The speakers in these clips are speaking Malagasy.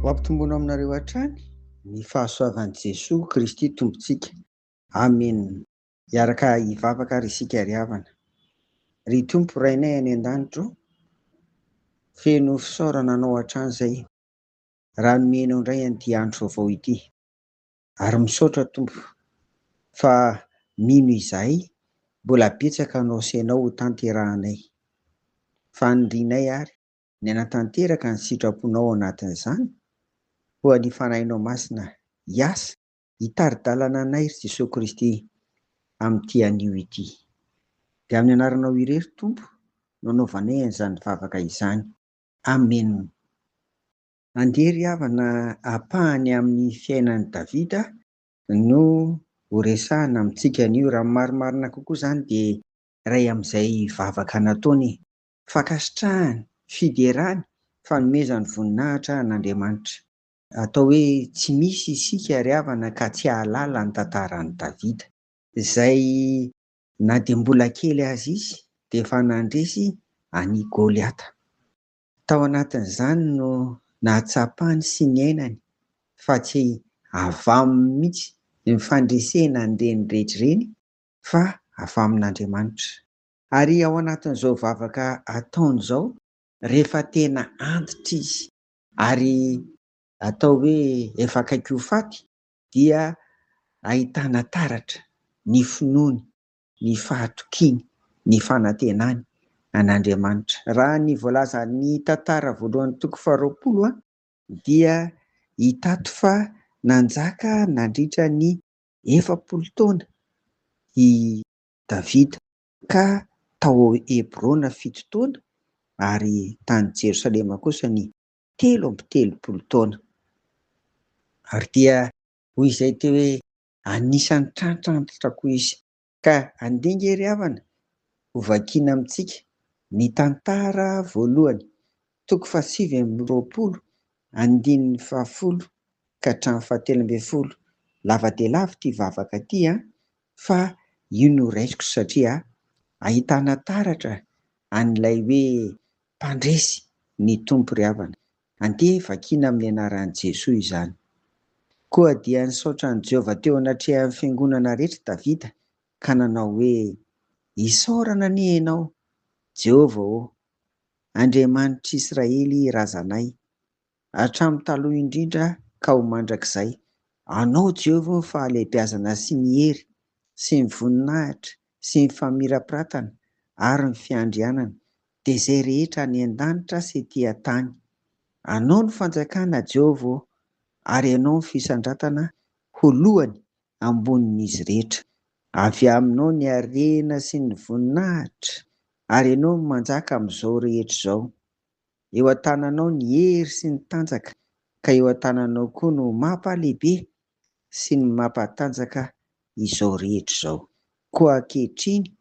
Ho ampitomboana aminareo hatrany ny fahasoavan'i Jesoa Kristy tompontsika. Amen. Hiaraka hivavaka ary isika ry havana. Ry Tompo rainay any an-danitra, feno fisaorana anao hatrany izay. Raha nomenao indray an'ity andro vaovao ity. Ary misaotra Tompo fa mino izahay mbola betsaka anao senao tanterahanay. Fanindrinay ary ny anatanteraka ny sitraponao anatin'izany. Ho any fanahinao masina hiasa hitari-dalana anay ry Jesosy Kristy amin'ity anio ity. Dia amin'ny anaranao irery Tompo no anaovanay an'izany vavaka izany. Amen. Andeha ry havana ampahany amin'ny fiainan'i Davida no horesahana amintsika anio. Raha marimarina kokoa izany dia iray amin'izay vavaka nataony fankasitrahany, fiderany, fanomezany voninahitra an'Andriamanitra. Atao hoe tsy misy isika ry havana ka tsy hahalala ny tantaran'i Davida, izay na dia mbola kely azy izy dia efa nandresy any Goliata. Tao anatin'izany no nahatsapany sy ny ainany fa tsy avaminy mihitsy ny fandresena an'ireny rehetra ireny fa avy amin'Andriamanitra. Ary ao anatin'izao vavaka ataony izao, rehefa tena antitra izy ary atao hoe efa akaiky ho faty, dia ahitana taratra ny finoany, ny fahatokiany, ny fanantenany an'Andriamanitra. Raha ny voalaza ny tantara voalohan'ny toko faha-20 dia hitato fa nanjaka nandritra ny 40 taona i Davida ka tao Hebrona 7 taona ary tany Jerosalema kosa ny 13 taona. Ary dia hoy izay teo hoe anisan'ny trantranitra koa izy. Ka andinga ry havana ho vakiana amintsika ny tantara voalohany toko 720 andininy 10 ka hatramin'ny 17. Lava dia lava ity vavaka ity fa io no raisiko satria ahitana taratra an'ilay hoe mpandresy ny Tompo ry havana. Andeha vakiana amin'ny anaran'i Jesoa izany. Koa dia nisaotra an'i Jehovah teo anatrehan'ny fiangonana rehetra Davida ka nanao hoe isaorana anie ianao Jehovah Andriamanitra Israely razanay, hatramin'ny taloha indrindra ka ho mandrakizay. Anao Jehovah ny fahalehibiazana sy ny hery sy ny voninahitra sy ny famirapiratana ary ny fiandrianana dia izay rehetra any an-danitra sy ety an-tany. Anao ny fanjakana Jehovah ary ianao ny fisandratana ho lohany ambonin'izy rehetra. Avy aminao ny harena sy ny voninahitra ary ianao no manjaka amin'izao rehetra izao. Eo an-tananao ny hery sy ny tanjaka, ka eo an-tananao koa no mampalehibe sy ny mampatanjaka izao rehetra izao. Koa ankehitriny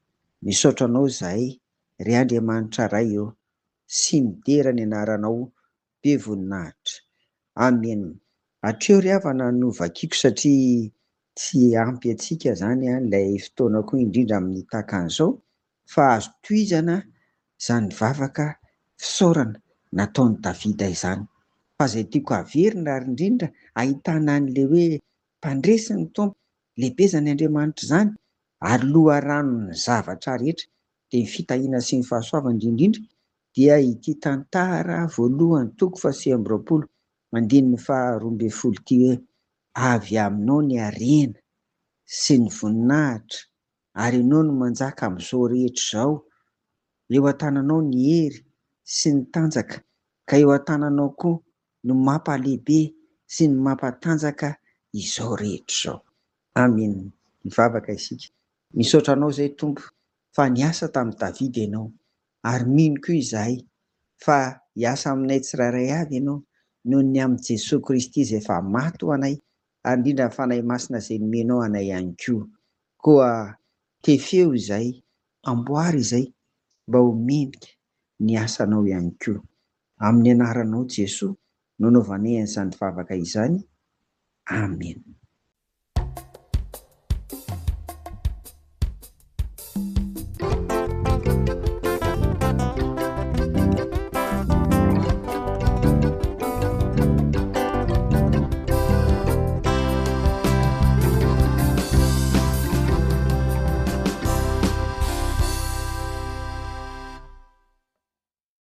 misaotra anao izahay ry Andriamanitra ray sy midera ny anaranao be voninahitra. Amen. Hatreo ry havana no vakiako satria tsy ampy antsika izany ilay fotoana koa indrindra amin'ny tahaka an'izao, fa azo tohizana izany vavaka fisaorana nataon'i Davida izany. Fa izay tiako averina ary indrindra ahitana an'ilay hoe mpandresy ny Tompo, lebezany Andriamanitra izany ary loharanon'ny zavatra rehetra dia ny fitahiana sy ny fahasoavana indrindra dia ity tantara voalohany toko 820 mandininy 12 ity hoe avy aminao ny harena sy ny voninahitra ary ianao no manjaka amin'izao rehetra izao. Eo an-tananao ny hery sy ny tanjaka, ka eo an-tananao koa no mampalehibe sy ny mampatanjaka izao rehetra izao. Amen. Mivavaka isika. Misaotra anao izay Tompo fa niasa tamin'i Davida ianao ary mino koa izahay fa hiasa aminay tsirairay avy ianao noho ny amin'i Jesosy Kristy izay efa maty ho anay ary indrindra ny fanahy masina izay nomenao anay ihany koa. Koa tefeo izahay, amboary izahay mba ho mendrika ny asanao ihany koa. Amin'ny anaranao Jesoa no anaovanay an'izany vavaka izany. Amen.